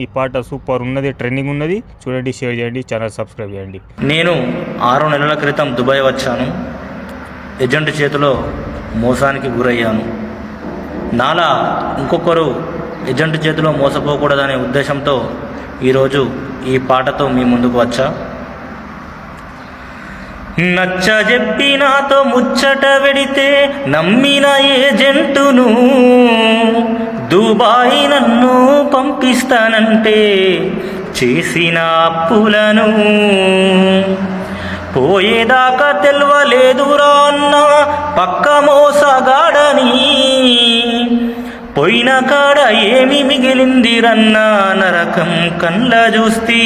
ఈ పాట సూపర్ ఉన్నది, ట్రెండింగ్ ఉన్నది. చూడండి, షేర్ చేయండి, ఛానల్ సబ్స్క్రైబ్ చేయండి. నేను 6 నెలల క్రితం దుబాయ్ వచ్చాను. ఏజెంట్ చేతిలో మోసానికి గురయ్యాను. నాలా ఇంకొకరు ఏజెంట్ చేతిలో మోసపోకూడదనే ఉద్దేశంతో ఈరోజు ఈ పాటతో మీ ముందుకు వచ్చా. నచ్చ చెప్పి నాతో ముచ్చట వెడితే నమ్మిన ఏజెంటును దుబాయ్ నన్ను పంపిస్తానంటే చేసిన అప్పులను పోయేదాకా తెల్వలేదురా అన్న పక్క మోసగాడని. పోయిన కాడ ఏమి మిగిలింది రన్నా నరకం కళ్ళ చూస్తీ.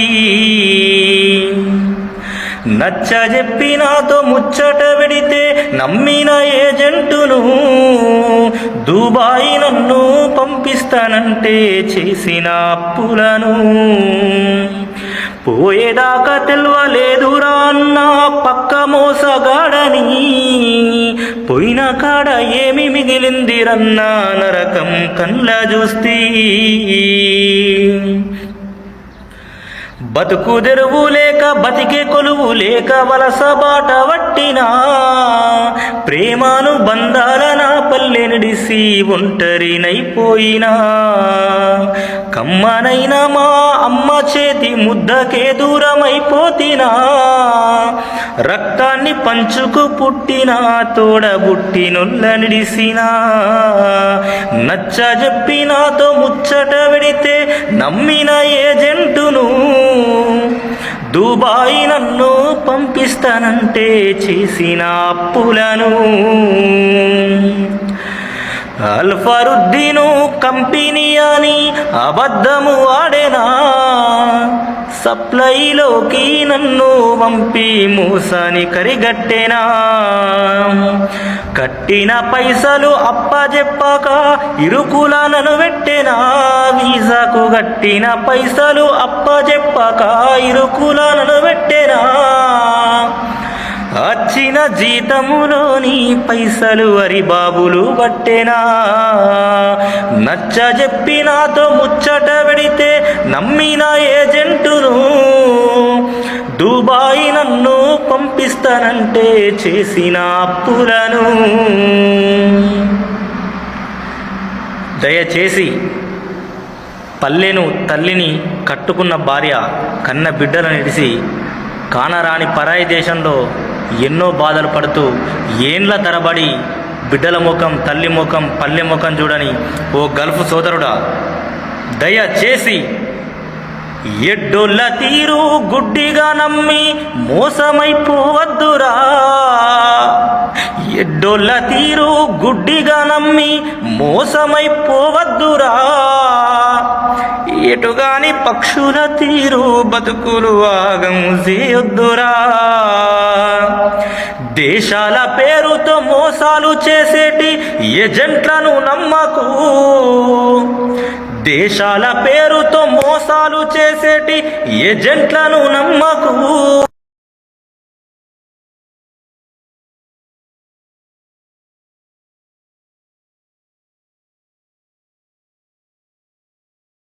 నచ్చ చెప్పి నాతో ముచ్చట వెడితే నమ్మిన ఏజెంటును దుబాయ్ నన్ను పంపిస్తానంటే చేసిన అప్పులను పోయేదాకా తెల్వలేదురా అన్న పక్క మోసగాడని. పోయిన కాడ ఏమి మిగిలింది రన్నా నరకం కళ్ళ చూస్తీ. బతుకు తెరువు లేక బతికే కొలువు లేక వలస బాట వట్టినా ప్రేమాను బంధాల నా పల్లెనిడిసి ఒంటరినైపోయినా. కమ్మనైనా మా అమ్మ చేతి ముద్దకే దూరమైపోతినా. రక్తాన్ని పంచుకు పుట్టినా తోడబుట్టినొల్లనిడిసినా. నచ్చ చెప్పి నాతో ముచ్చట వెడితే నమ్మిన ఏజెంటును దుబాయ్ నన్ను పంపిస్తానంటే చేసిన అప్పులను. అల్ఫరుద్దీను కంపెనీ అని అబద్ధము ఆడేనా. సప్లైలోకి నన్ను పంపి మూసాని కరిగట్టేనా. కట్టిన పైసలు అప్పజెప్పక ఇరుకుల నన్ను పెట్టేనా. వీసాకు కట్టిన పైసలు అప్పజెప్పక ఇరుకుల నన్ను పెట్టేనా. వచ్చిన జీతములోని పైసలు అరిబాబులు పట్టేనా. నచ్చ చెప్పి నాతో ముచ్చట వెడితే నమ్మిన ఏజెంటును దుబాయ్ నన్ను పంపిస్తానంటే చేసిన అప్పులను. దయచేసి పల్లెను తల్లిని కట్టుకున్న భార్య కన్న బిడ్డలను ఇడిసి కానరాని పరాయి దేశంలో ఎన్నో బాధలు పడుతూ ఏండ్ల తరబడి బిడ్డల ముఖం, తల్లి ముఖం, పల్లె ముఖం చూడని ఓ గల్ఫ్ సోదరుడా, దయచేసి ఎడ్డోళ్ళ తీరు గుడ్డిగా నమ్మి మోసమైపోవద్దురా. ఎడ్డోళ్ళ తీరు గుడ్డిగా నమ్మి మోసమైపోవద్దురా. ఎటుగాని పక్షుల తీరు బతుకులు ఆగం చేయొద్దురా. దేశాల పేరుతో మోసాలు చేసేటి ఏజెంట్లను నమ్మకు. దేశాల పేరుతో మోసాలు చేసేటి ఏజెంట్లను నమ్మకు.